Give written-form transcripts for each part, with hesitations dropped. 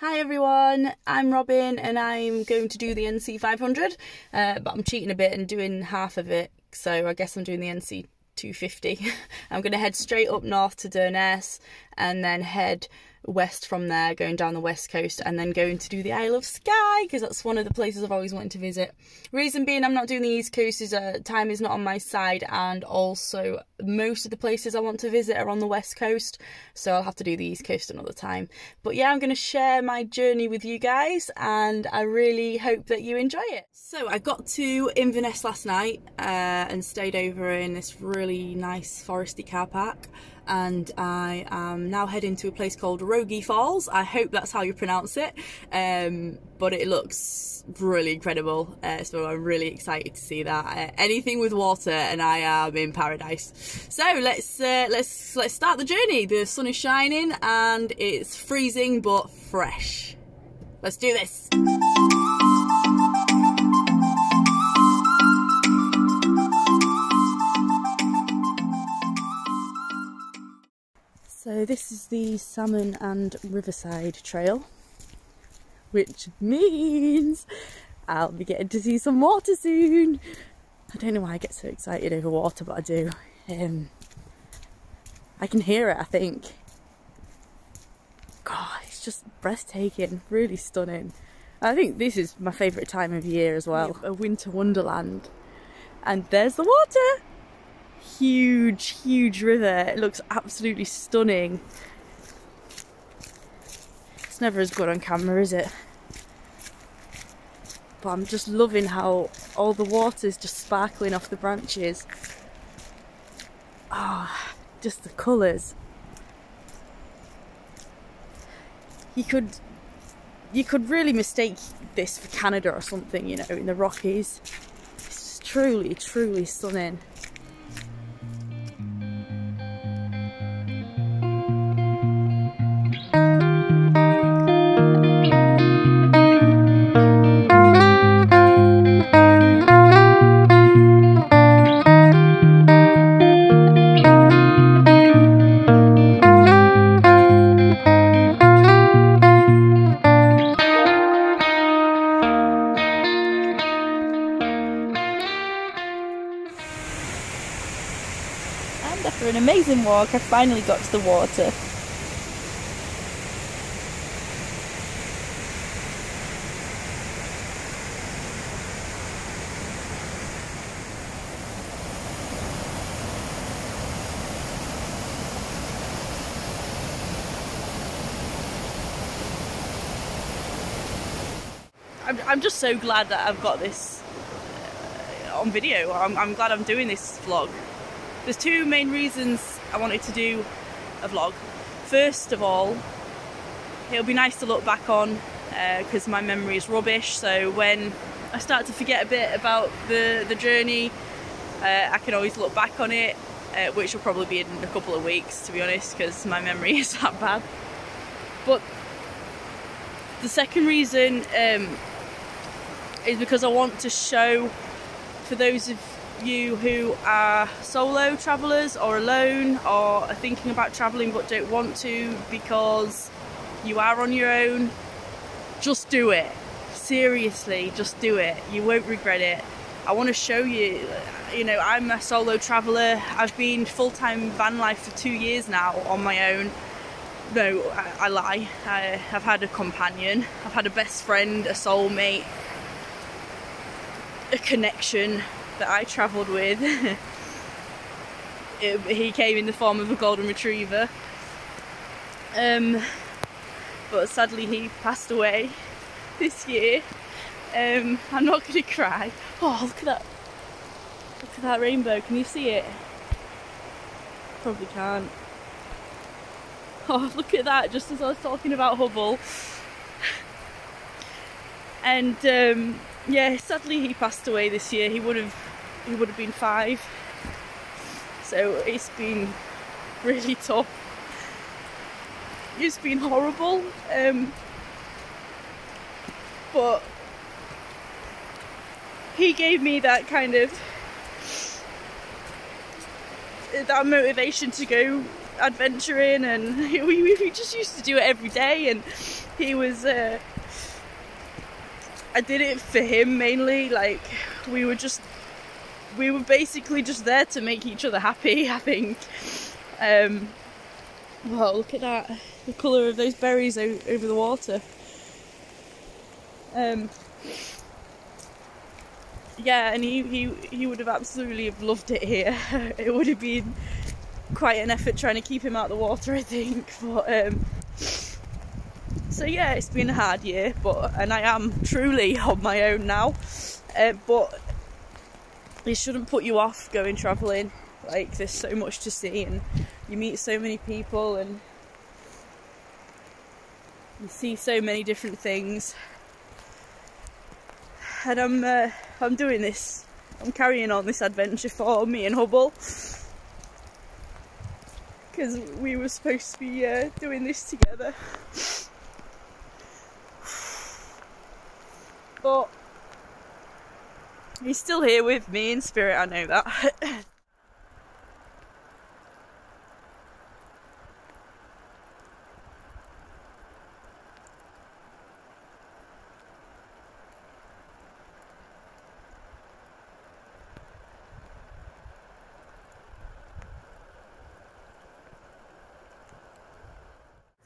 Hi everyone, I'm Robin and I'm going to do the NC500, but I'm cheating a bit and doing half of it, so I guess I'm doing the NC250. I'm going to head straight up north to Delacey and then head west from there, going down the west coast, and then going to do the Isle of Skye because that's one of the places I've always wanted to visit. Reason being I'm not doing the east coast is time is not on my side, and also most of the places I want to visit are on the west coast, so I'll have to do the east coast another time. But yeah, I'm going to share my journey with you guys and I really hope that you enjoy it. So I got to Inverness last night and stayed over in this really nice foresty car park, and I am now heading to a place called Rogie Falls. I hope that's how you pronounce it, but it looks really incredible, so I'm really excited to see that. Anything with water and I am in paradise. So let's start the journey. The sun is shining and it's freezing but fresh. Let's do this. So this is the Salmon and Riverside Trail, which means I'll be getting to see some water soon. I don't know why I get so excited over water, but I do. I can hear it, I think. God, it's just breathtaking, really stunning. I think this is my favourite time of year as well, a winter wonderland. And there's the water! Huge river. It looks absolutely stunning. It's never as good on camera, is it? But I'm just loving how all the water's just sparkling off the branches. Ah, just the colours. You could really mistake this for Canada or something, you know, in the Rockies. It's just truly stunning. After an amazing walk, I finally got to the water. I'm just so glad that I've got this on video. I'm glad I'm doing this vlog. There's two main reasons I wanted to do a vlog. First of all, it'll be nice to look back on because my memory is rubbish, so when I start to forget a bit about the journey, I can always look back on it, which will probably be in a couple of weeks, to be honest, because my memory is that bad. But the second reason is because I want to show, for those of you who are solo travellers or alone or are thinking about travelling but don't want to because you are on your own, just do it. Seriously, just do it. You won't regret it. I want to show you, you know, I'm a solo traveller. I've been full-time van life for 2 years now on my own. No, I lie. I've had a companion. I've had a best friend, a soulmate, a connection that I travelled with. He came in the form of a golden retriever, but sadly he passed away this year. I'm not going to cry. Oh, look at that rainbow, can you see it? Probably can't. Oh, look at that, just as I was talking about Hubble. And yeah, sadly he passed away this year. He would have been 5. So it's been really tough. It's been horrible. But he gave me that kind of that motivation to go adventuring, and we just used to do it every day. And he was I did it for him mainly. Like, we were basically just there to make each other happy, I think. Wow, look at that, the colour of those berries over the water. Yeah, and he would have absolutely loved it here. It would have been quite an effort trying to keep him out of the water, I think. But so yeah, it's been a hard year, and I am truly on my own now. But it shouldn't put you off going travelling. Like, there's so much to see, and you meet so many people, and you see so many different things. And I'm doing this. I'm carrying on this adventure for me and Hubble, because we were supposed to be doing this together. But he's still here with me in spirit, I know that.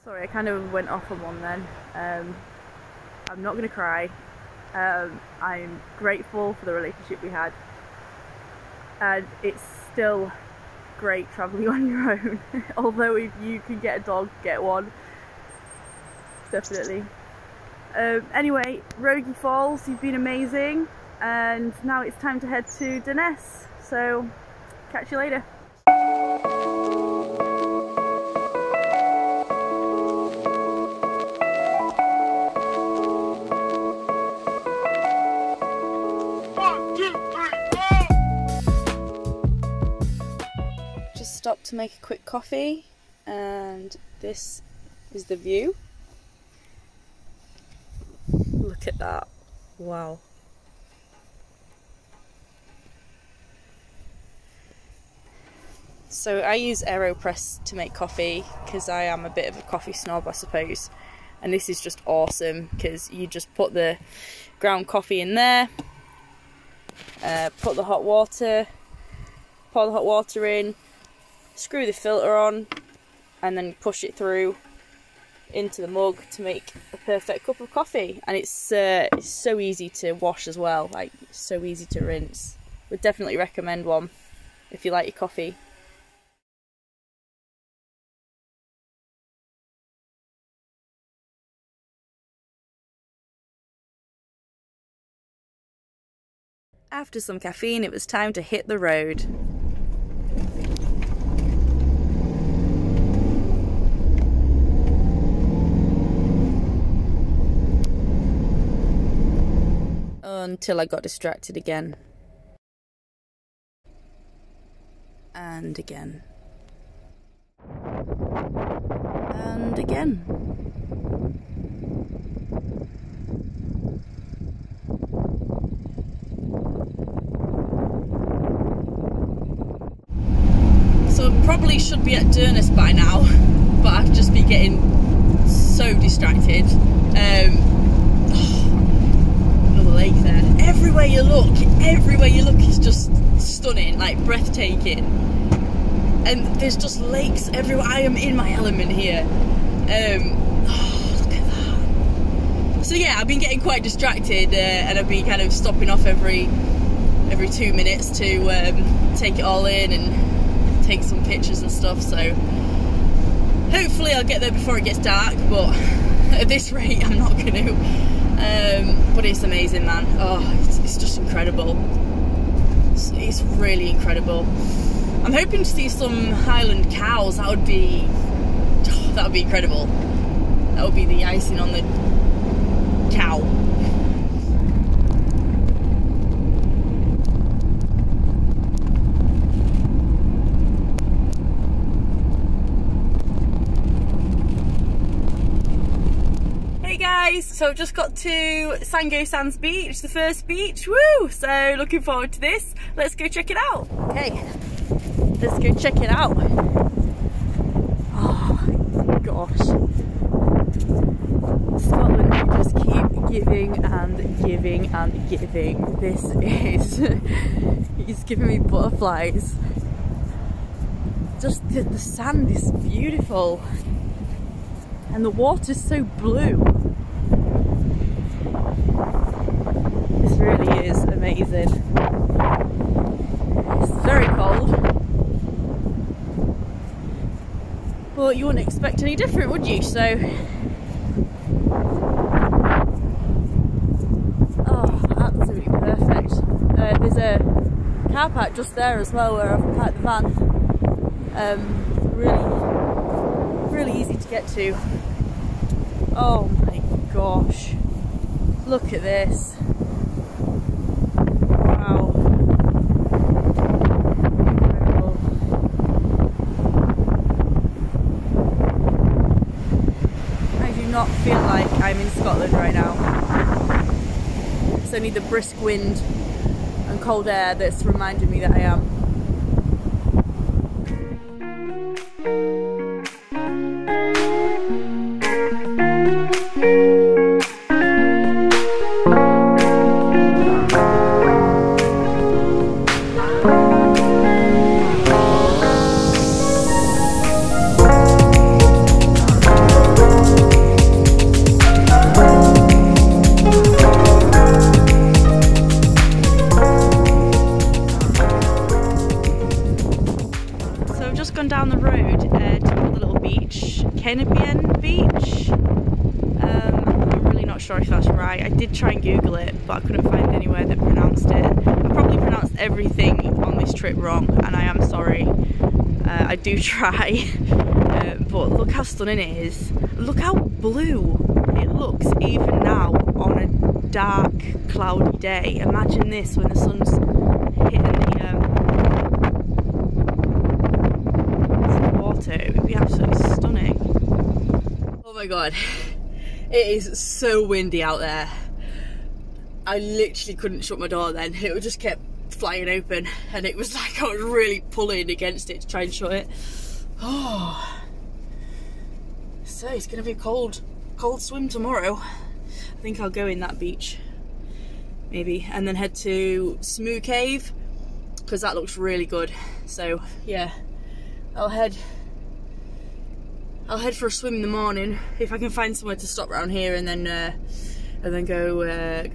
Sorry, I kind of went off on one then. I'm not going to cry. I'm grateful for the relationship we had, and it's still great travelling on your own. Although if you can get a dog, get one, definitely. Anyway, Rogie Falls, you've been amazing, and now it's time to head to Delacey, so catch you later. Stopped to make a quick coffee, and this is the view. Look at that, wow. So I use AeroPress to make coffee because I am a bit of a coffee snob, I suppose, and this is just awesome because you just put the ground coffee in there, put the hot water, pour the hot water in, screw the filter on, and then push it through into the mug to make a perfect cup of coffee. And it's so easy to wash as well, like so easy to rinse. Would definitely recommend one if you like your coffee. After some caffeine, it was time to hit the road. Until I got distracted again. And again. And again. So I probably should be at Delacey by now, but I've just been getting so distracted. Lake there. Everywhere you look is just stunning, like breathtaking, and there's just lakes everywhere. I am in my element here. Oh, look at that. So yeah, I've been getting quite distracted, and I've been kind of stopping off every 2 minutes to take it all in and take some pictures and stuff. So hopefully I'll get there before it gets dark, but at this rate I'm not going to. But it's amazing, man. Oh, it's just incredible. It's really incredible. I'm hoping to see some Highland cows. That would be incredible. That would be the icing on the cow. So I've just got to Sango Sands Beach, the first beach, woo! So looking forward to this. Let's go check it out. Okay, let's go check it out. gosh. Scotland just keep giving and giving and giving. This is it's giving me butterflies. Just the sand is beautiful and the water's so blue. This really is amazing. It's very cold, but you wouldn't expect any different, would you? So absolutely perfect. There's a car park just there as well where I've parked the van. Really easy to get to. Oh my gosh, look at this. Wow. Incredible. I do not feel like I'm in Scotland right now. It's only the brisk wind and cold air that's reminding me that I am. Down the road to another little beach, Beach. I'm really not sure if that's right. I did try and Google it, but I couldn't find anywhere that pronounced it. I probably pronounced everything on this trip wrong, and I am sorry. I do try, but look how stunning it is. Look how blue it looks even now on a dark, cloudy day. Imagine this when the sun's hitting the it would be absolutely stunning. Oh my god, it is so windy out there. I literally couldn't shut my door then. It just kept flying open and it was like I was really pulling against it to try and shut it. Oh, so it's gonna be a cold swim tomorrow. I think I'll go in that beach maybe and then head to Smoo Cave because that looks really good. So yeah, I'll head for a swim in the morning if I can find somewhere to stop around here, and then go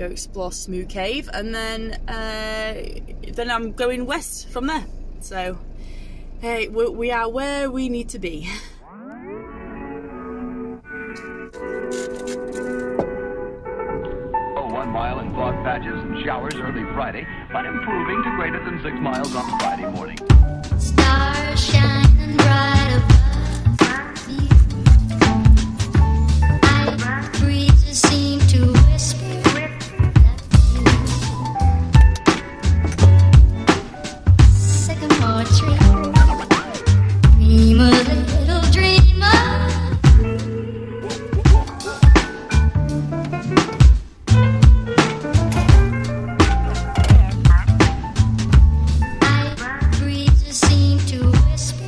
explore Smoo Cave, and then I'm going west from there. So hey, we are where we need to be. 1 mile in fog patches and showers early Friday, but improving to greater than 6 miles on Friday morning. Stars shining bright above. Breezes seem to whisper sycamore tree. Dream a little dreamer. Breezes seem to whisper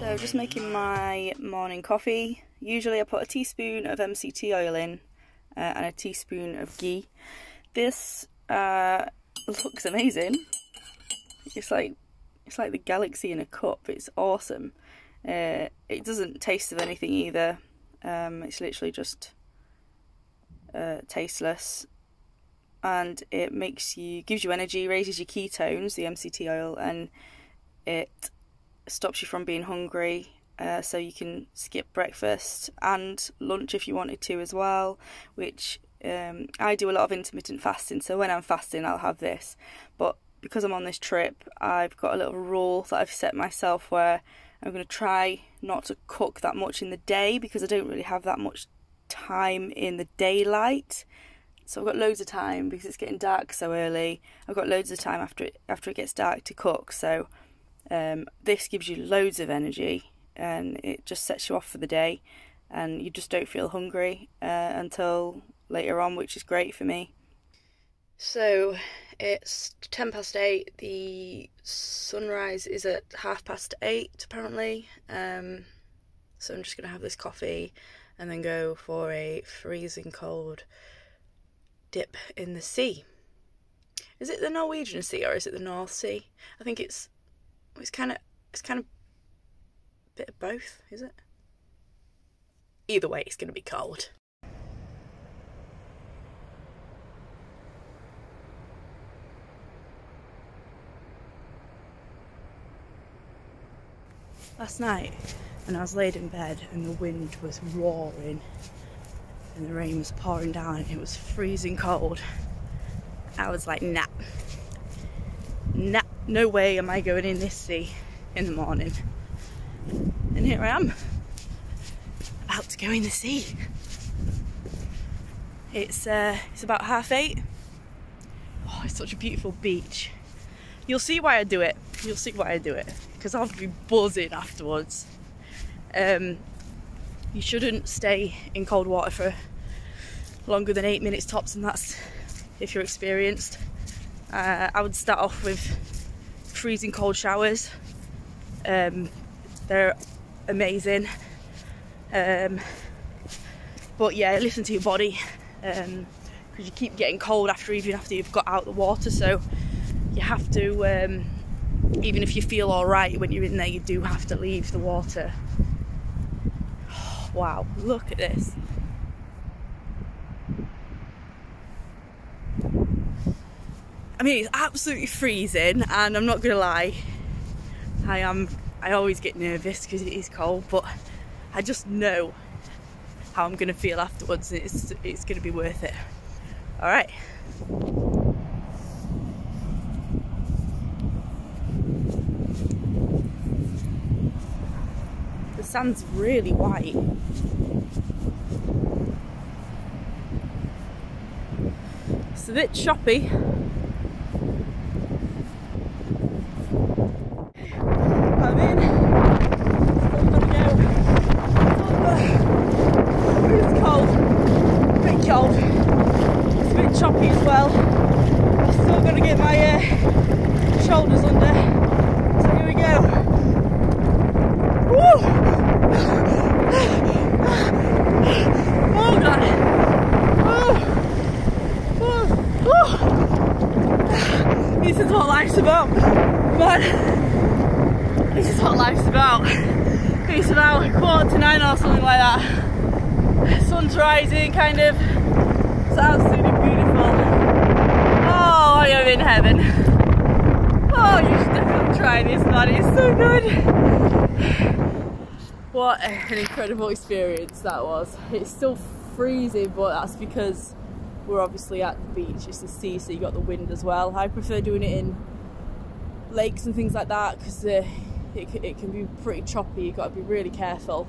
So just making my morning coffee. Usually I put a teaspoon of MCT oil in and a teaspoon of ghee. This looks amazing. It's like the galaxy in a cup. It's awesome. It doesn't taste of anything either. It's literally just tasteless, and it gives you energy, raises your ketones, the MCT oil, and it stops you from being hungry, so you can skip breakfast and lunch if you wanted to as well, which I do a lot of intermittent fasting, so when I'm fasting I'll have this, but because I'm on this trip, I've got a little rule that I've set myself where I'm going to try not to cook that much in the day, because I don't really have that much time in the daylight. So I've got loads of time because it's getting dark so early. I've got loads of time after it gets dark to cook. So this gives you loads of energy, and it just sets you off for the day, and you just don't feel hungry until later on, which is great for me. So it's 8:10. The sunrise is at 8:30 apparently. So I'm just going to have this coffee and then go for a freezing cold dip in the sea. Is it the Norwegian Sea or is it the North Sea? I think it's kind of a bit of both, is it? Either way, it's going to be cold. Last night, when I was laid in bed and the wind was roaring and the rain was pouring down and it was freezing cold, I was like, nah, no way am I going in this sea in the morning. And here I am, about to go in the sea. It's about 8:30. Oh, it's such a beautiful beach. You'll see why I do it. You'll see why I do it. Because I'll be buzzing afterwards. You shouldn't stay in cold water for longer than 8 minutes tops, and that's if you're experienced. I would start off with freezing cold showers. They're amazing. But yeah, listen to your body, because you keep getting cold even after you've got out the water, so you have to, even if you feel alright when you're in there, you do have to leave the water. Oh, wow, look at this. I mean, it's absolutely freezing, and I'm not gonna lie, I always get nervous because it is cold, but I just know how I'm gonna feel afterwards. It's gonna be worth it. All right. The sand's really white. It's a bit choppy. I'm in. Still gonna go over. It's cold. A bit cold. It's a bit choppy as well. I'm still gonna get my shoulders under. So here we go. Woo! Oh god. This is what life's about, man. This is what life's about. It's about 8:45 or something like that. Sun's rising, kind of. It's absolutely beautiful. Oh, I am in heaven. Oh, you should definitely try this, man. It's so good. What an incredible experience that was. It's still freezing, but that's because we're obviously at the beach. It's the sea, so you got the wind as well. I prefer doing it in lakes and things like that because it can be pretty choppy. You've got to be really careful.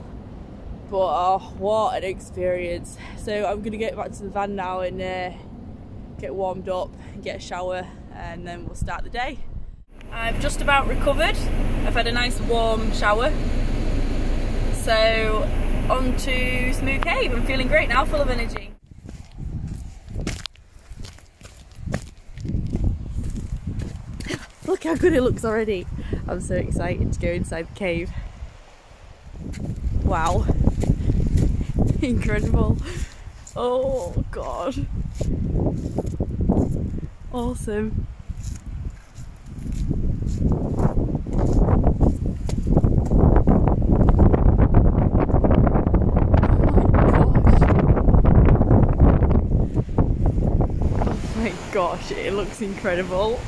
But oh, what an experience. So I'm going to get back to the van now and get warmed up and get a shower, and then we'll start the day. I've just about recovered. I've had a nice warm shower. So on to Smooth Cave. I'm feeling great now, full of energy. Look how good it looks already. I'm so excited to go inside the cave. Wow. Incredible. Oh god. Awesome. Oh my gosh, it looks incredible.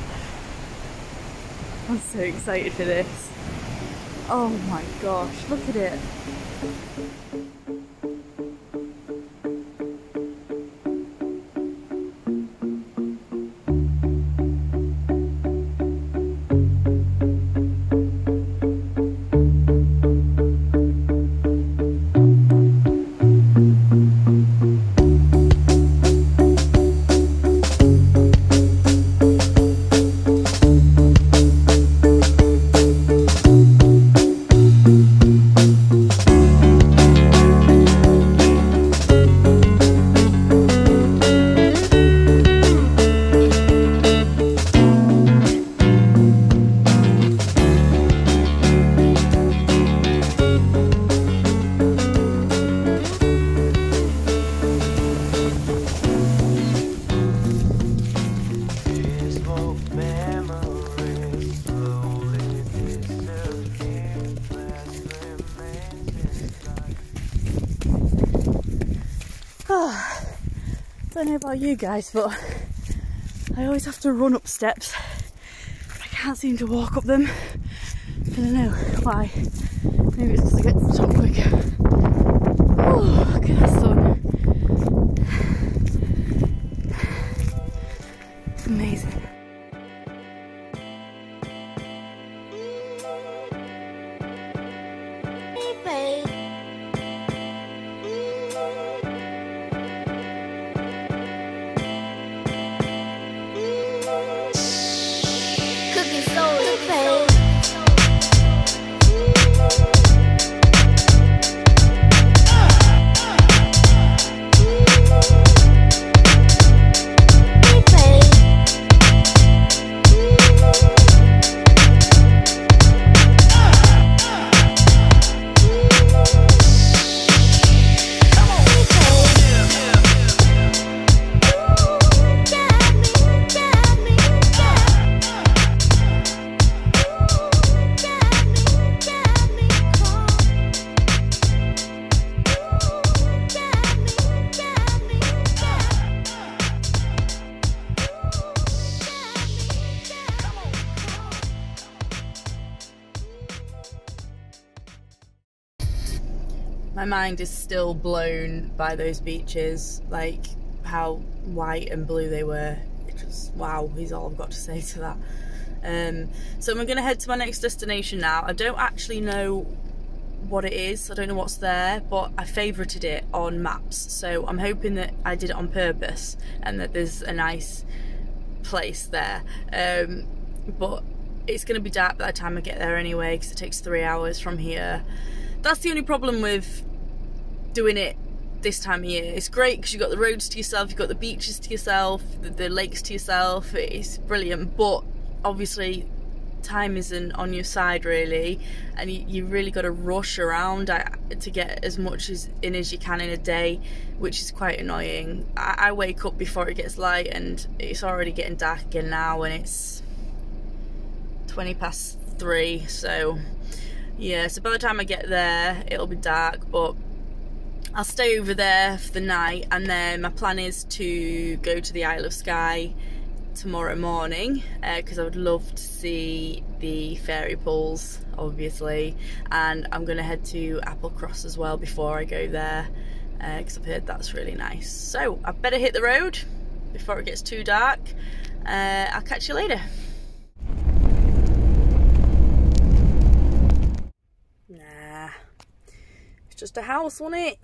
I'm so excited for this. Oh my gosh, look at it. Oh, don't know about you guys, but I always have to run up steps. I can't seem to walk up them. I don't know why. Maybe it's because I get to the top quicker. Oh, look at that sun. It's amazing. My mind is still blown by those beaches, like how white and blue they were. It just, wow, is all I've got to say to that. So I'm going to head to my next destination now. I don't actually know what it is, I don't know what's there, but I favourited it on maps, so I'm hoping that I did it on purpose and that there's a nice place there. But it's going to be dark by the time I get there anyway, because it takes 3 hours from here. That's the only problem with doing it this time of year. It's great because you've got the roads to yourself, you've got the beaches to yourself, the lakes to yourself. It's brilliant, but obviously time isn't on your side really, and you really got to rush around to get as much in as you can in a day, which is quite annoying. I wake up before it gets light and it's already getting dark again now, and it's 3:20, so yeah, so by the time I get there it'll be dark, but I'll stay over there for the night, and then my plan is to go to the Isle of Skye tomorrow morning, because I would love to see the fairy pools obviously, and I'm going to head to Applecross as well before I go there, because I've heard that's really nice. So I better hit the road before it gets too dark. I'll catch you later. Nah, it's just a house, wasn't it?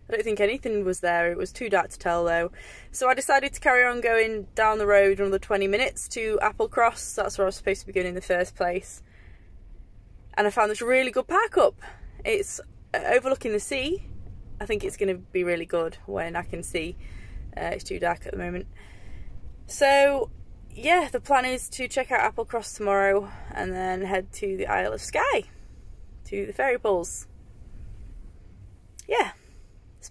I don't think anything was there. It was too dark to tell though. So I decided to carry on going down the road another 20 minutes to Applecross. That's where I was supposed to be going in the first place. And I found this really good park up. It's overlooking the sea. I think it's going to be really good when I can see. It's too dark at the moment. So yeah, the plan is to check out Applecross tomorrow and then head to the Isle of Skye, to the fairy pools. Yeah. It's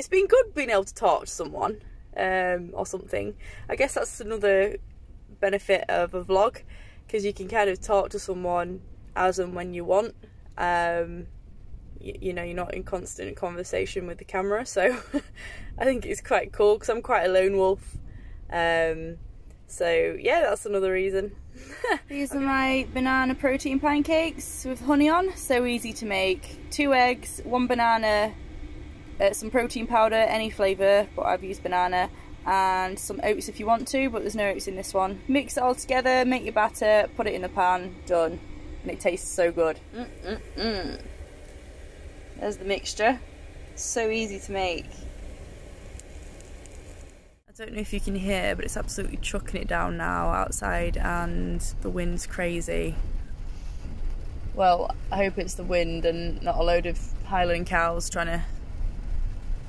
been good being able to talk to someone, or something. I guess that's another benefit of a vlog, because you can kind of talk to someone as and when you want. You know, you're not in constant conversation with the camera, so I think it's quite cool because I'm quite a lone wolf. So yeah, that's another reason. These are my banana protein pancakes with honey on. So easy to make. 2 eggs, 1 banana, some protein powder, any flavour, but I've used banana, and some oats if you want to, but there's no oats in this one. Mix it all together, make your batter, put it in the pan, done. And it tastes so good. There's the mixture. So easy to make. I don't know if you can hear, but it's absolutely chucking it down now outside, and the wind's crazy. Well, I hope it's the wind and not a load of Highland cows trying to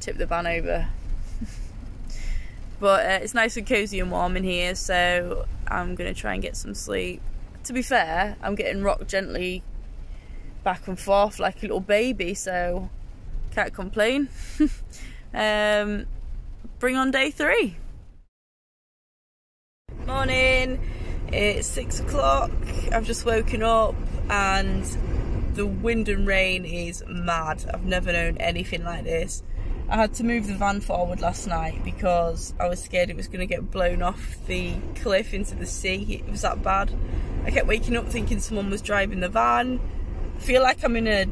tip the van over. But it's nice and cosy and warm in here, so I'm going to try and get some sleep. To be fair, I'm getting rocked gently back and forth like a little baby, so can't complain. Bring on day 3. Morning, it's 6 o'clock. I've just woken up and the wind and rain is mad. I've never known anything like this. I had to move the van forward last night because I was scared it was going to get blown off the cliff into the sea. It was that bad. I kept waking up thinking someone was driving the van. I feel like I'm in a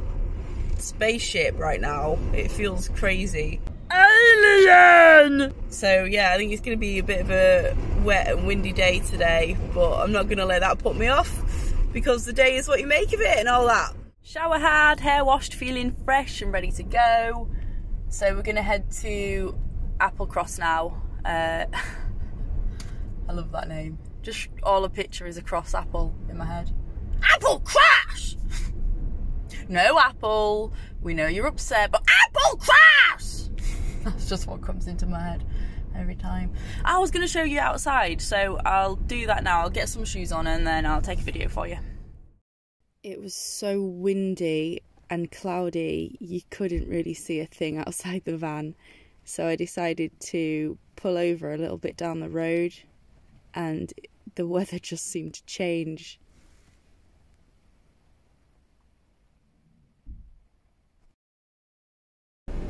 spaceship right now. It feels crazy. Alien! So yeah, I think it's going to be a bit of a wet and windy day today, but I'm not going to let that put me off because the day is what you make of it and all that. Shower had, hair washed, feeling fresh and ready to go. So we're going to head to Applecross now. I love that name. Just all a picture is a cross apple in my head. Applecross! No apple. We know you're upset, but Applecross! That's just what comes into my head every time. I was going to show you outside, so I'll do that now. I'll get some shoes on and then I'll take a video for you. It was so windy and cloudy, you couldn't really see a thing outside the van. So I decided to pull over a little bit down the road and the weather just seemed to change.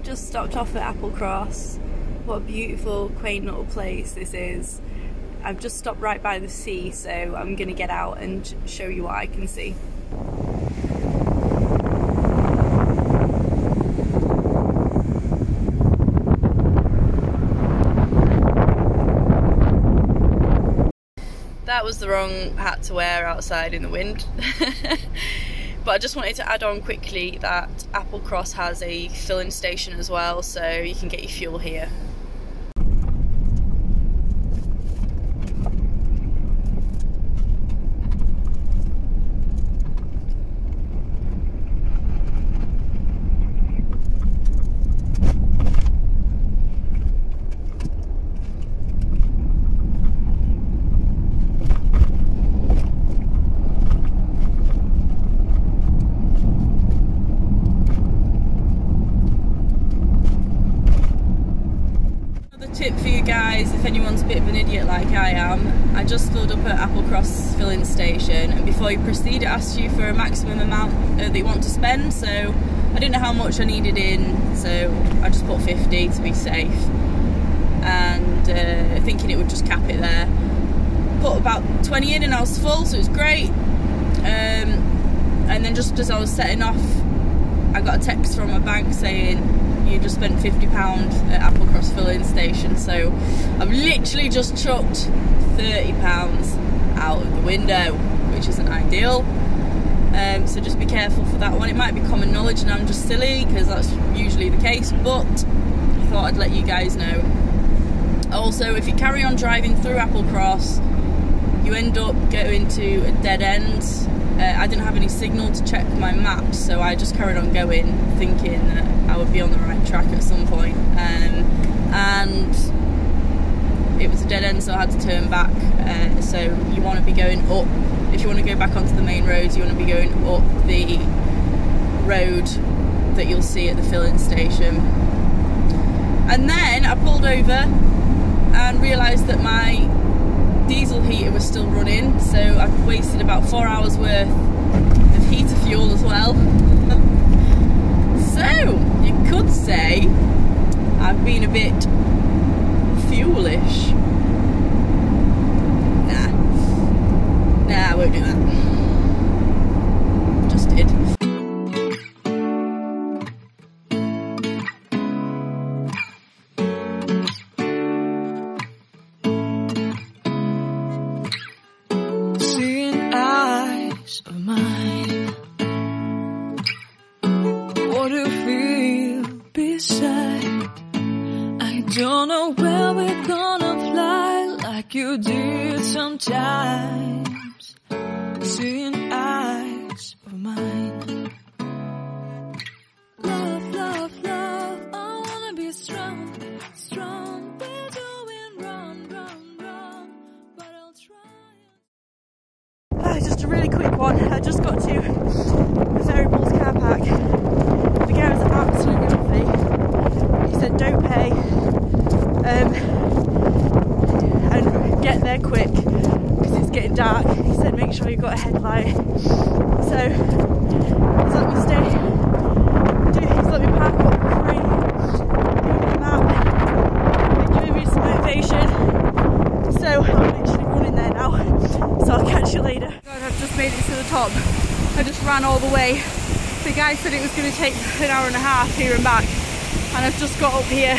Just stopped off at Applecross. What a beautiful, quaint little place this is. I've just stopped right by the sea, so I'm going to get out and show you what I can see. That was the wrong hat to wear outside in the wind. But I just wanted to add on quickly that Applecross has a filling station as well, so you can get your fuel here. Tip for you guys, if anyone's a bit of an idiot like I am, I just filled up at Applecross filling station, and before you proceed it asks you for a maximum amount that you want to spend, so I didn't know how much I needed in, so I just put 50 to be safe, and thinking it would just cap it there. Put about 20 in and I was full, so it was great. And then just as I was setting off, I got a text from my bank saying you just spent £50 at Applecross filling station, so I've literally just chucked £30 out of the window, which isn't ideal. So just be careful for that one. It might be common knowledge and I'm just silly because that's usually the case, but I thought I'd let you guys know. Also, if you carry on driving through Applecross, you end up going to a dead end. I didn't have any signal to check my maps, so I just carried on going, thinking that I would be on the right track at some point. And it was a dead end, so I had to turn back. So you want to be going up. If you want to go back onto the main roads, you want to be going up the road that you'll see at the filling station. And then I pulled over and realised that my diesel heater was still running, so I've wasted about 4 hours worth of heater fuel as well. So you could say I've been a bit fuelish. Nah, I won't do that. Just did. Don't know where we're gonna fly like you did sometimes. Seeing eyes of mine. Love, love, love, I wanna be strong, strong. We're doing wrong, wrong, wrong, but I'll try. Just a really quick one. I just got to the Variables car park. The guy was absolutely lovely. He said don't pay. And get there quick because it's getting dark. He said make sure you've got a headlight. So he's let me park up for free. guy said it was going to take an hour and a half here and back, and I've just got up here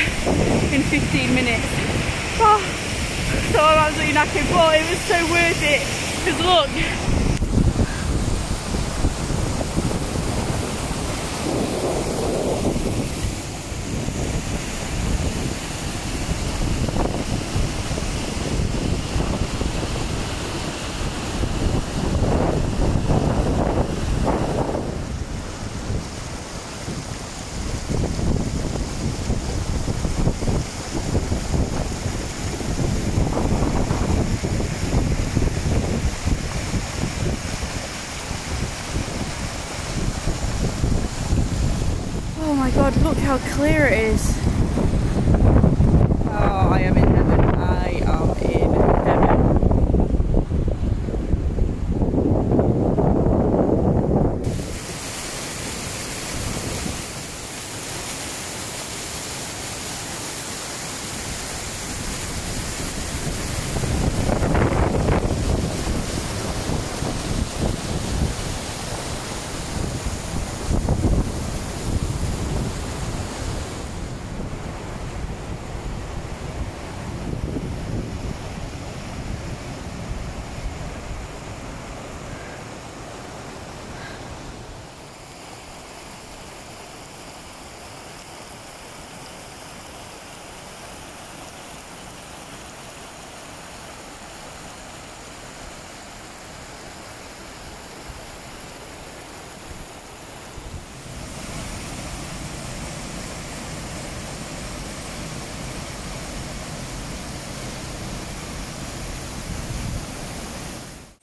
in 15 minutes. Oh, so I'm absolutely knackered, but it was so worth it, because look. Oh my god, look how clear it is. Oh, I am in heaven. I am in heaven.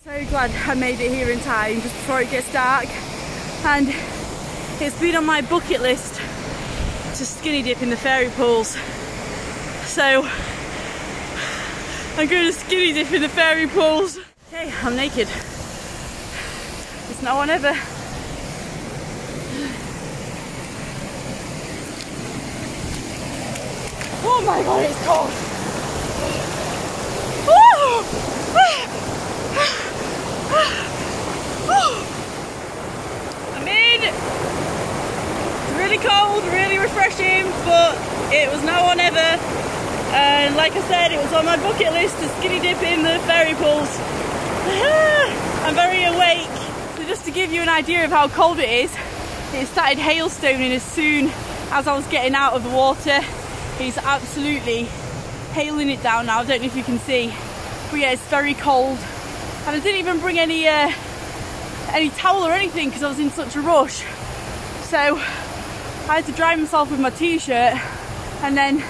So glad I made it here in time just before it gets dark, and it's been on my bucket list to skinny dip in the fairy pools, so I'm going to skinny dip in the fairy pools. Okay, I'm naked. It's now or never. Oh my god, it's cold. I'm in! It's really cold, really refreshing, but it was now or never. And like I said, it was on my bucket list to skinny dip in the fairy pools. I'm very awake. So just to give you an idea of how cold it is, it started hailstoning as soon as I was getting out of the water. It's absolutely hailing it down now. I don't know if you can see, but yeah, it's very cold. And I didn't even bring any towel or anything because I was in such a rush. So I had to dry myself with my t-shirt and then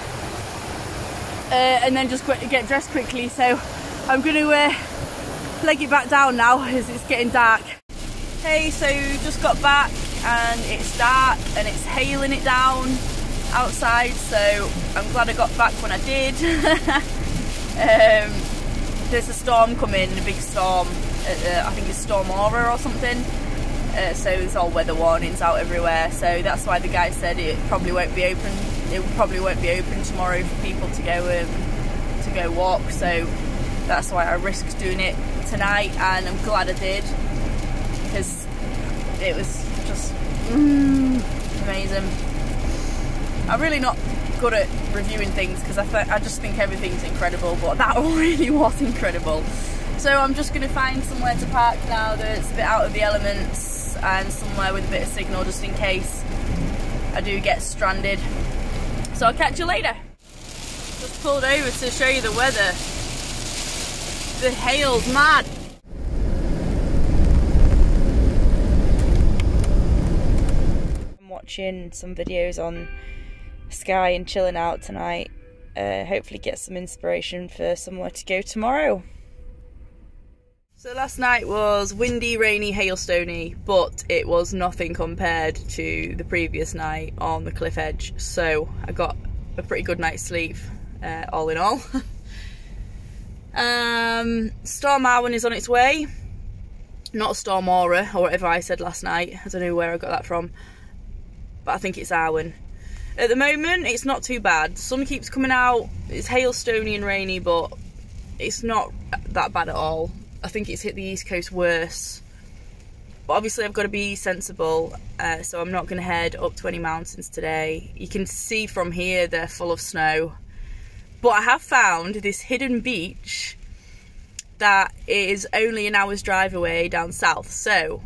just get dressed quickly. So I'm going to leg it back down now as it's getting dark. Hey, so just got back and it's dark and it's hailing it down outside. So I'm glad I got back when I did. There's a storm coming, a big storm. I think it's Storm Aura or something. So there's all weather warnings out everywhere. So that's why the guy said it probably won't be open. It probably won't be open tomorrow for people to go walk. So that's why I risked doing it tonight, and I'm glad I did because it was just amazing. I'm really not good at reviewing things because I just think everything's incredible, but that really was incredible. So I'm just going to find somewhere to park now that's a bit out of the elements and somewhere with a bit of signal just in case I do get stranded. So I'll catch you later. Just pulled over to show you the weather. The hail's mad. I'm watching some videos on Skye and chilling out tonight. Hopefully get some inspiration for somewhere to go tomorrow. So last night was windy, rainy, hailstony, but it was nothing compared to the previous night on the cliff edge. So I got a pretty good night's sleep, all in all. Storm Arwen is on its way. Not Storm Aura, or whatever I said last night. I don't know where I got that from, but I think it's Arwen. At the moment, it's not too bad. The sun keeps coming out. It's hailstony and rainy, but it's not that bad at all. I think it's hit the East Coast worse. But obviously I've got to be sensible, so I'm not going to head up to any mountains today. You can see from here they're full of snow. But I have found this hidden beach that is only an hour's drive away down south. So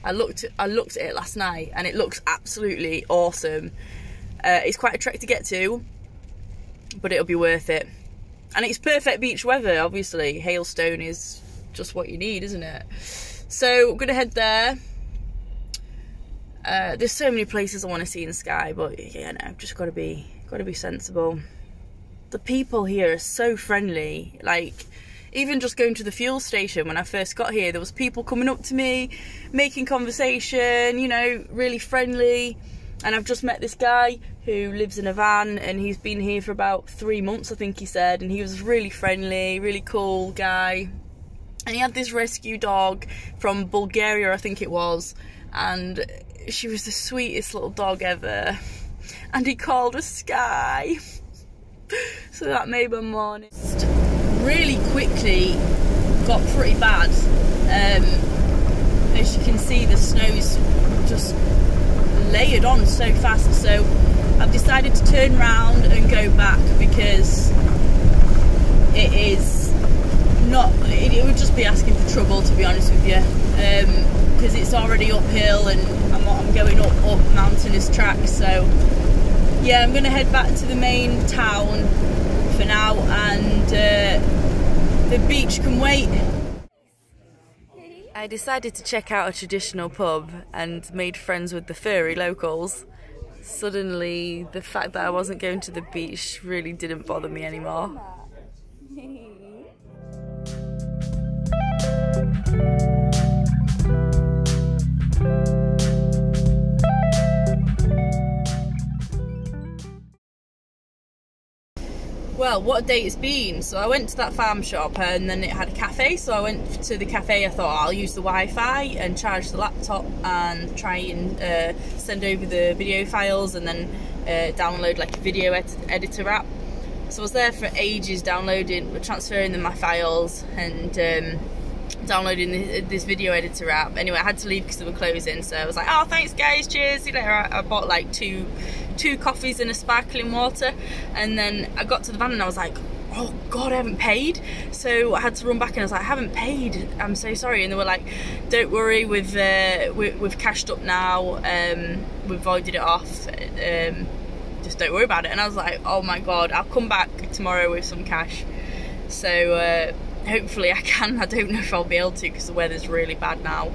I looked at it last night and it looks absolutely awesome. It's quite a trek to get to, but it'll be worth it. And it's perfect beach weather, obviously. Hailstone is just what you need, isn't it? So I'm gonna head there. There's so many places I want to see in Skye, but yeah, no, I've just got to be sensible. The people here are so friendly. Like, even just going to the fuel station when I first got here, there was people coming up to me, making conversation, you know, really friendly. And I've just met this guy who lives in a van, and he's been here for about 3 months, I think he said, and he was really friendly, really cool guy. And he had this rescue dog from Bulgaria, I think it was, and she was the sweetest little dog ever. And he called her Skye. So that made my morning. Really quickly got pretty bad. As you can see, the snow's just layered on so fast, so I've decided to turn around and go back because it is not, it would just be asking for trouble, to be honest with you, because it's already uphill and I'm going up mountainous tracks. So yeah, I'm going to head back to the main town for now, and the beach can wait. I decided to check out a traditional pub and made friends with the furry locals. Suddenly, the fact that I wasn't going to the beach really didn't bother me anymore. Well, what a day it's been. So I went to that farm shop and then it had a cafe, so I went to the cafe. I thought I'll use the Wi-Fi and charge the laptop and try and send over the video files and then download like a video editor app. So I was there for ages transferring them my files and downloading this video editor app. Anyway, I had to leave because they were closing, so I was like, oh, thanks guys, cheers, see you later. I bought like two coffees and a sparkling water, and then I got to the van and I was like, oh god, I haven't paid. So I had to run back and I was like, I haven't paid, I'm so sorry. And they were like, don't worry, we've cashed up now, we've voided it off, just don't worry about it. And I was like, oh my god, I'll come back tomorrow with some cash. So hopefully I can. I don't know if I'll be able to because the weather's really bad now.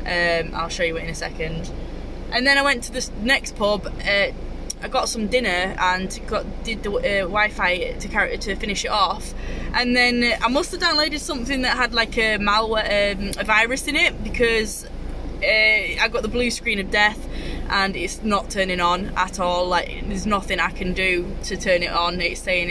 I'll show you it in a second. And then I went to this next pub. I got some dinner and did the Wi-Fi to finish it off, and then I must have downloaded something that had like a malware, a virus in it, because I got the blue screen of death and it's not turning on at all. Like, there's nothing I can do to turn it on. It's saying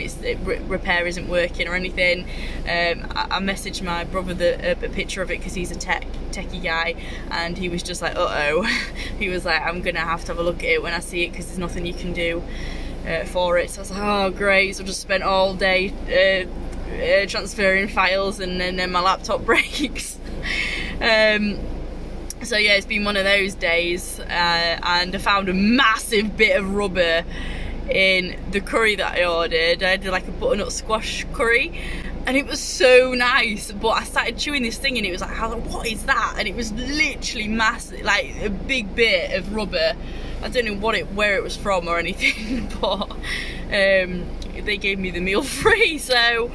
repair isn't working or anything. I messaged my brother a picture of it because he's a techie guy, and he was just like, uh-oh. He was like, I'm gonna have to have a look at it when I see it because there's nothing you can do for it. So I was like, oh great. So I just spent all day transferring files, and then my laptop breaks. So yeah, it's been one of those days, and I found a massive bit of rubber in the curry that I ordered. I did like a butternut squash curry, and it was so nice, but I started chewing this thing and it was like, what is that? And it was literally massive, like a big bit of rubber. I don't know where it was from or anything, but they gave me the meal free, so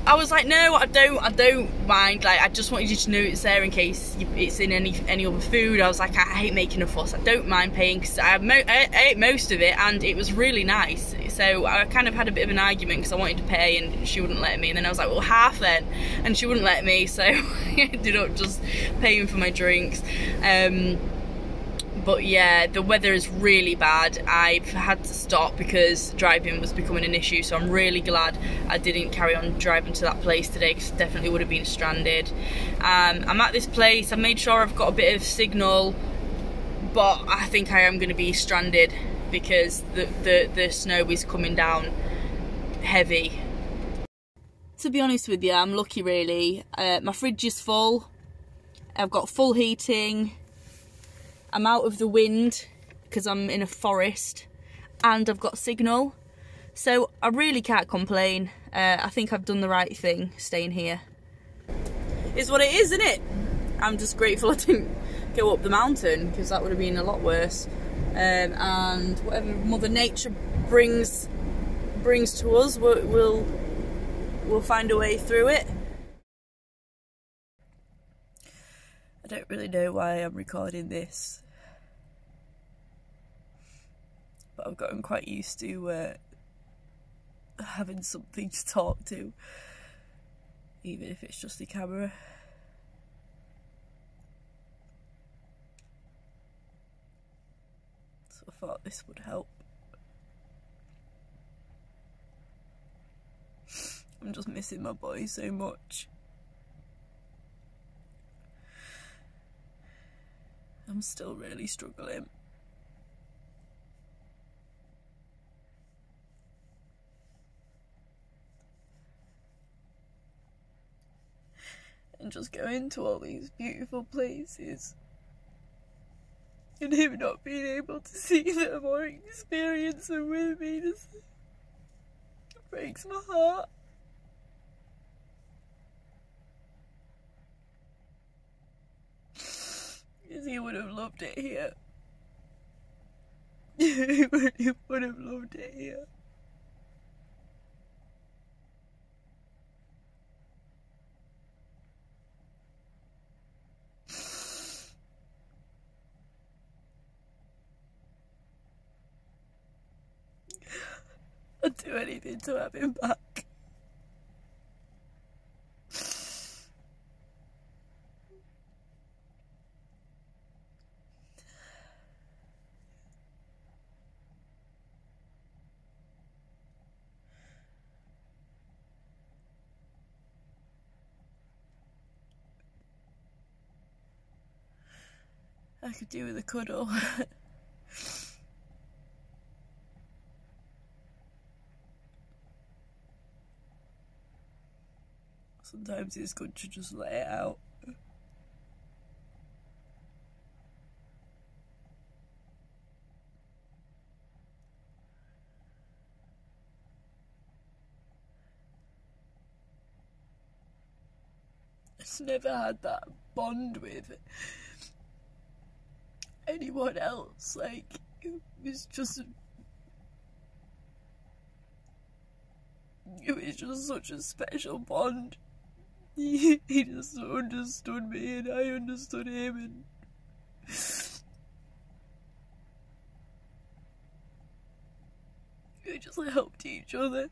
I was like, no, I don't mind. Like, I just wanted you to know it's there in case it's in any other food. I was like, I hate making a fuss. I don't mind paying because I ate most of it and it was really nice. So I kind of had a bit of an argument because I wanted to pay and she wouldn't let me. And then I was like, well, half then, and she wouldn't let me. So I ended up just paying for my drinks. But yeah, the weather is really bad. I've had to stop because driving was becoming an issue, so I'm really glad I didn't carry on driving to that place today because definitely would have been stranded. I'm at this place. I made sure I've got a bit of signal, but I think I am going to be stranded because the snow is coming down heavy. To be honest with you, I'm lucky really. My fridge is full. I've got full heating. I'm out of the wind because I'm in a forest, and I've got signal. So I really can't complain. I think I've done the right thing staying here. It's what it is, isn't it? I'm just grateful I didn't go up the mountain, because that would have been a lot worse. And whatever Mother Nature brings to us, we'll find a way through it. I don't really know why I'm recording this, but I've gotten quite used to having something to talk to, even if it's just the camera. So I thought this would help. I'm just missing my boy so much. I'm still really struggling. And just going to all these beautiful places and him not being able to see them or experience them with me just breaks my heart. Because he would have loved it here. He would have loved it here. I'd do anything to have him back. I could do with a cuddle. Sometimes it's good to just let it out. I've never had that bond with anyone else. Like, it was just such a special bond. He just understood me and I understood him, and we just helped each other.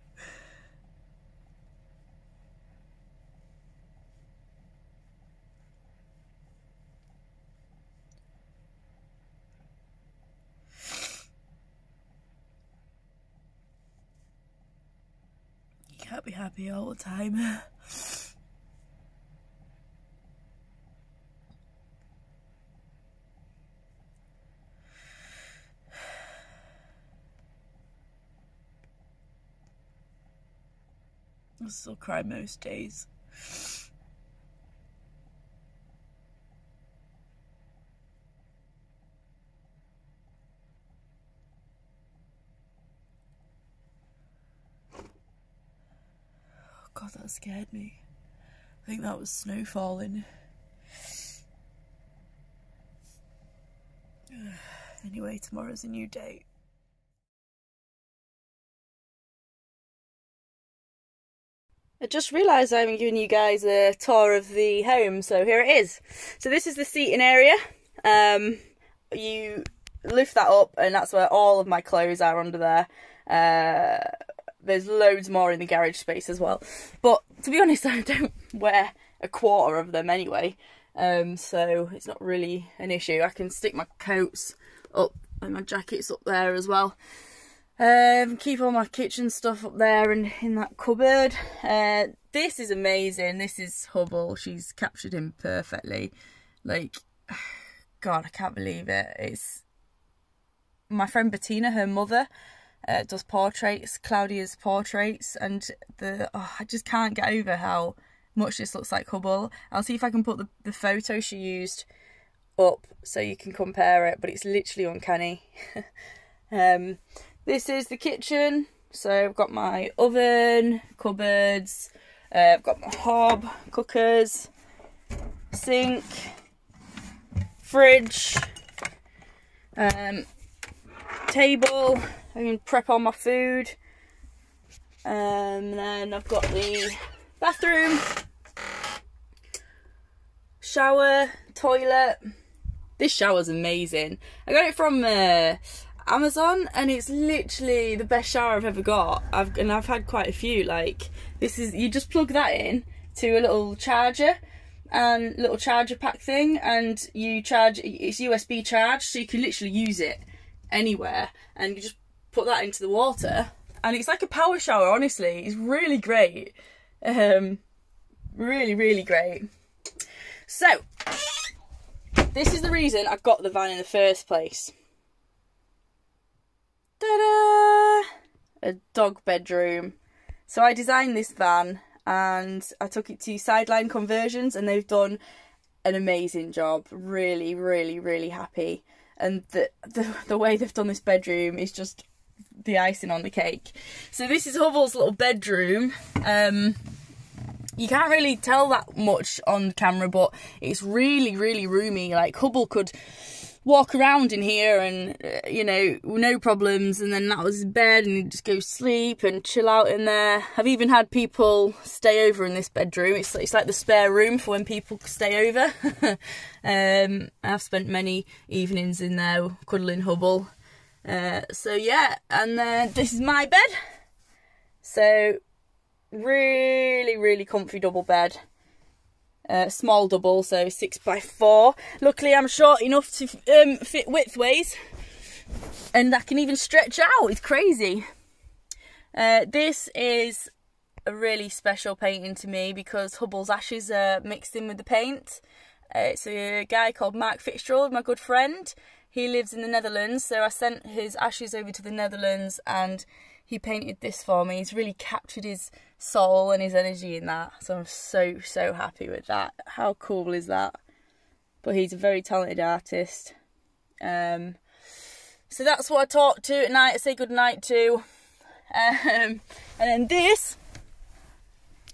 You can't be happy all the time. I still cry most days. Oh God, that scared me. I think that was snow falling. Anyway, tomorrow's a new day. I just realised I haven't given you guys a tour of the home, so here it is. So this is the seating area. You lift that up and that's where all of my clothes are under there. There's loads more in the garage space as well. But to be honest, I don't wear a quarter of them anyway. So it's not really an issue. I can stick my coats up and my jackets up there as well. Keep all my kitchen stuff up there and in that cupboard. This is amazing. This is Hubble. She's captured him perfectly. Like, God, I can't believe it. It's my friend Bettina, her mother, does portraits, Claudia's portraits, and I just can't get over how much this looks like Hubble. I'll see if I can put the photo she used up so you can compare it, but it's literally uncanny. This is the kitchen. So I've got my oven, cupboards, I've got my hob, cookers, sink, fridge, table. I can prep all my food. And then I've got the bathroom, shower, toilet. This shower's amazing. I got it from Amazon, and it's literally the best shower I've ever got. I've had quite a few. Like, this is, you just plug that in to a little charger and little charger pack thing, and you charge, it's USB charged, so you can literally use it anywhere, and you just put that into the water, and it's like a power shower. Honestly, it's really great. Really great. So this is the reason I got the van in the first place. Ta-da! A dog bedroom. So I designed this van and I took it to Sideline Conversions, and they've done an amazing job. Really happy. And the way they've done this bedroom is just the icing on the cake. So this is Hubble's little bedroom. You can't really tell that much on camera, but it's really roomy. Like, Hubble could walk around in here and, you know, no problems, and then that was his bed, and he'd just go sleep and chill out in there. I've even had people stay over in this bedroom. It's like the spare room for when people stay over. I've spent many evenings in there cuddling Hubble. So yeah, and then this is my bed. So really comfy double bed. Small double, so 6x4. Luckily I'm short enough to fit widthways, and that can even stretch out. It's crazy. This is a really special painting to me because Hubble's ashes are mixed in with the paint. It's a guy called Mark Fitzgerald, my good friend. He lives in the Netherlands, so I sent his ashes over to the Netherlands and he painted this for me. He's really captured his soul and his energy in that, so I'm so happy with that. How cool is that? But he's a very talented artist. So that's what I talk to at night. I say good night to. And then these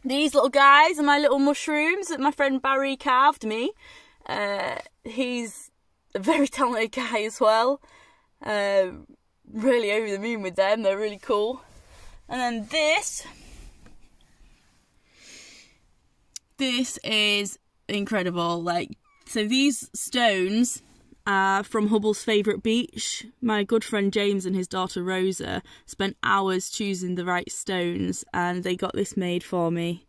little guys are my little mushrooms that my friend Barry carved me. He's a very talented guy as well. Really over the moon with them. They're really cool. And then this is incredible. Like, so these stones are from Hubble's favourite beach. My good friend James and his daughter Rosa spent hours choosing the right stones, and they got this made for me.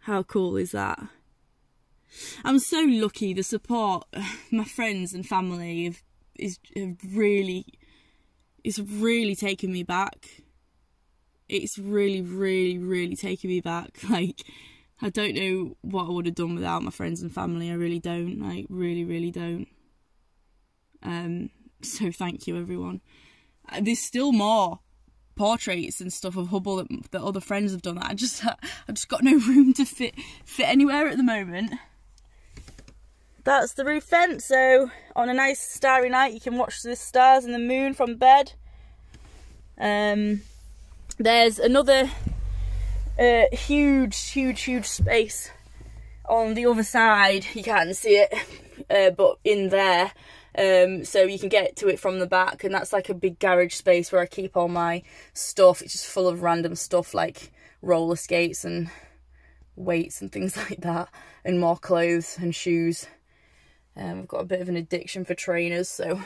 How cool is that? I'm so lucky. The support my friends and family is really taken me back. It's really taken me back. Like, I don't know what I would have done without my friends and family. I really don't. Like, really don't. So thank you, everyone. There's still more portraits and stuff of Hubble that other friends have done. I've just got no room to fit anywhere at the moment. That's the roof vent, so on a nice starry night you can watch the stars and the moon from bed. There's another huge space on the other side. You can't see it, but in there, so you can get to it from the back, and that's like a big garage space where I keep all my stuff. It's just full of random stuff like roller skates and weights and things like that, and more clothes and shoes. I've got a bit of an addiction for trainers, so.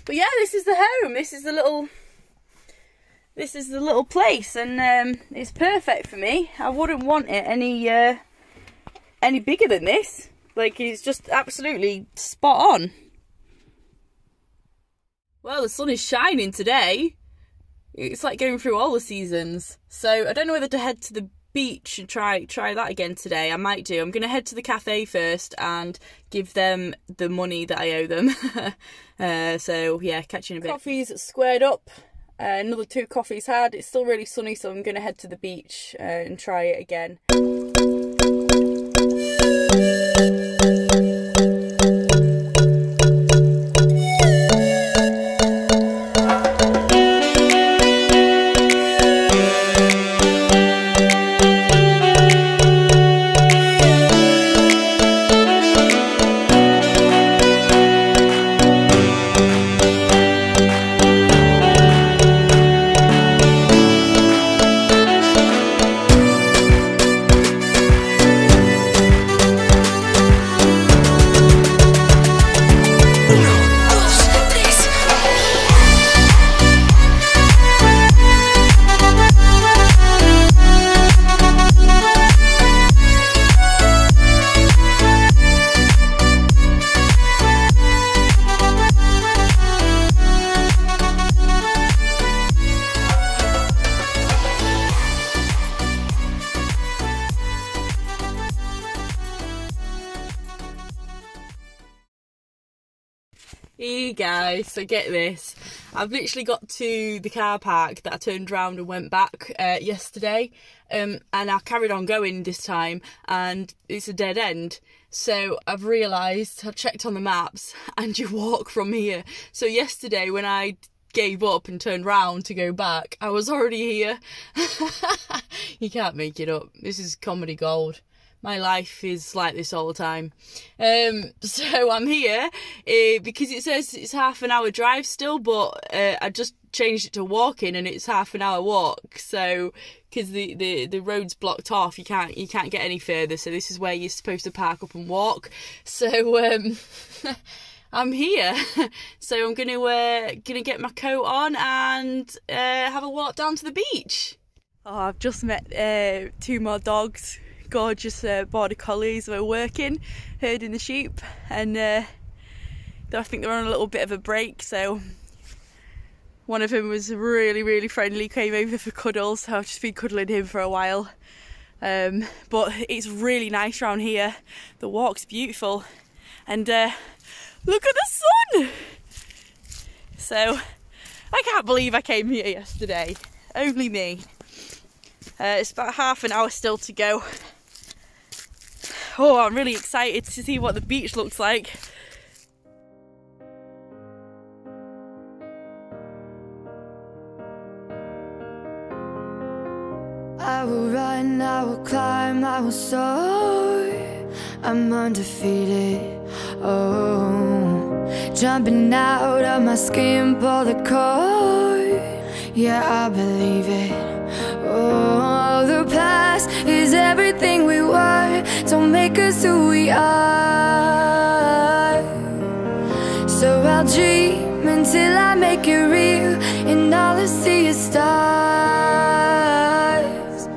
But yeah, this is the home. This is the little place, and it's perfect for me. I wouldn't want it any bigger than this. Like, it's just absolutely spot on. Well, the sun is shining today. It's like going through all the seasons. So I don't know whether to head to the beach and try that again today. I might do. I'm going to head to the cafe first and give them the money that I owe them. So yeah, catch you in a bit. Coffee's squared up. Another 2 coffees had. It's still really sunny, so I'm going to head to the beach and try it again. Hey guys, so get this. I've literally got to the car park that I turned around and went back yesterday, and I carried on going this time, and it's a dead end. So I've realised, I've checked on the maps, and you walk from here. So yesterday when I gave up and turned round to go back, I was already here. You can't make it up. This is comedy gold. My life is like this all the time. So I'm here because it says it's half an hour drive still, but I just changed it to walking and it's half an hour walk. So because the road's blocked off, you can't get any further. So this is where you're supposed to park up and walk. So I'm here. So I'm gonna get my coat on and have a walk down to the beach. Oh, I've just met 2 more dogs. Gorgeous border collies were working, herding the sheep, and I think they're on a little bit of a break. So one of them was really friendly, came over for cuddles, so I've just been cuddling him for a while. But it's really nice around here. The walk's beautiful, and look at the sun. So I can't believe I came here yesterday. Only me. It's about half an hour still to go. Oh, I'm really excited to see what the beach looks like. I will run, I will climb, I will soar. I'm undefeated. Oh, jumping out of my skin, pull the cord. Yeah, I believe it. Oh, the past is everything we were. Don't make us who we are. So I'll dream until I make it real, and all I see is stars.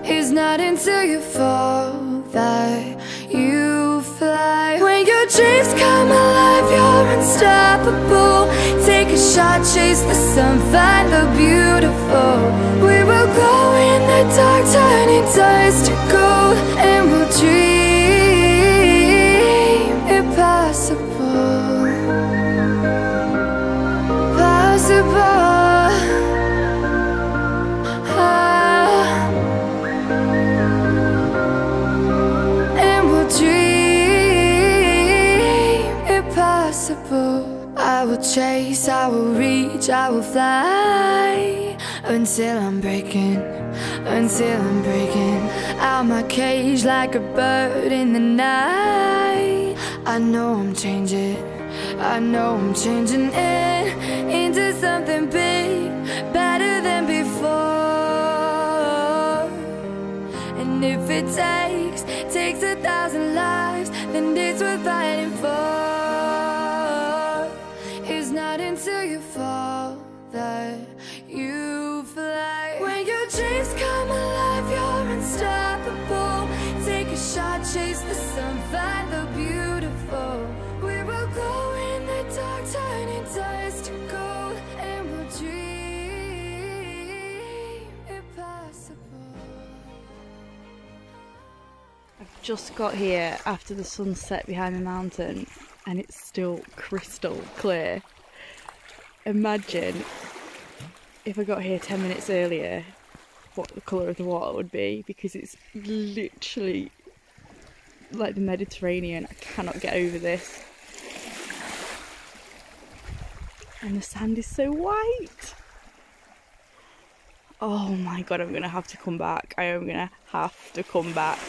It's not until you fall that you fly. When your dreams come alive, you're unstoppable. Take a shot, chase the sun, find the beautiful. We will glow in the dark, turning dust to gold, and we'll dream impossible. Possible. And we'll dream impossible. I will chase, I will reach, I will fly until I'm breaking out my cage like a bird in the night. I know I'm changing it into something big, better than before. And if it takes 1,000 lives, then it's worth fighting for. It's not until you fall that you fly. When your dreams come alive, you're unstoppable. Take a shot, chase the sun, find the beautiful. We will go in the dark, turning dust to gold, and we'll dream impossible. I've just got here after the sunset behind the mountain, and it's still crystal clear. Imagine if I got here 10 minutes earlier, what the colour of the water would be, because it's literally like the Mediterranean. I cannot get over this. And the sand is so white. Oh my god, I'm gonna have to come back. I am gonna have to come back.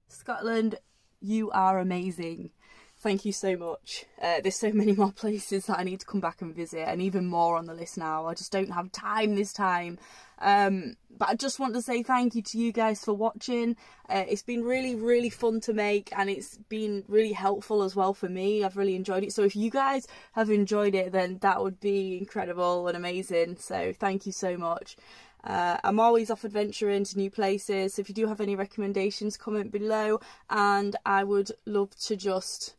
Scotland, you are amazing. Thank you so much. There's so many more places that I need to come back and visit, and even more on the list now. I just don't have time this time. But I just want to say thank you to you guys for watching. It's been really, really fun to make, and it's been really helpful as well for me. I've really enjoyed it. So if you guys have enjoyed it, then that would be incredible and amazing. So thank you so much. I'm always off adventuring to new places. So if you do have any recommendations, comment below, and I would love to just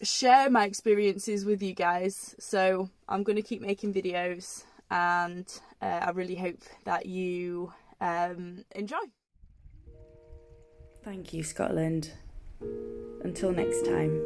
share my experiences with you guys. So I'm going to keep making videos, and I really hope that you enjoy. Thank you, Scotland. Until next time.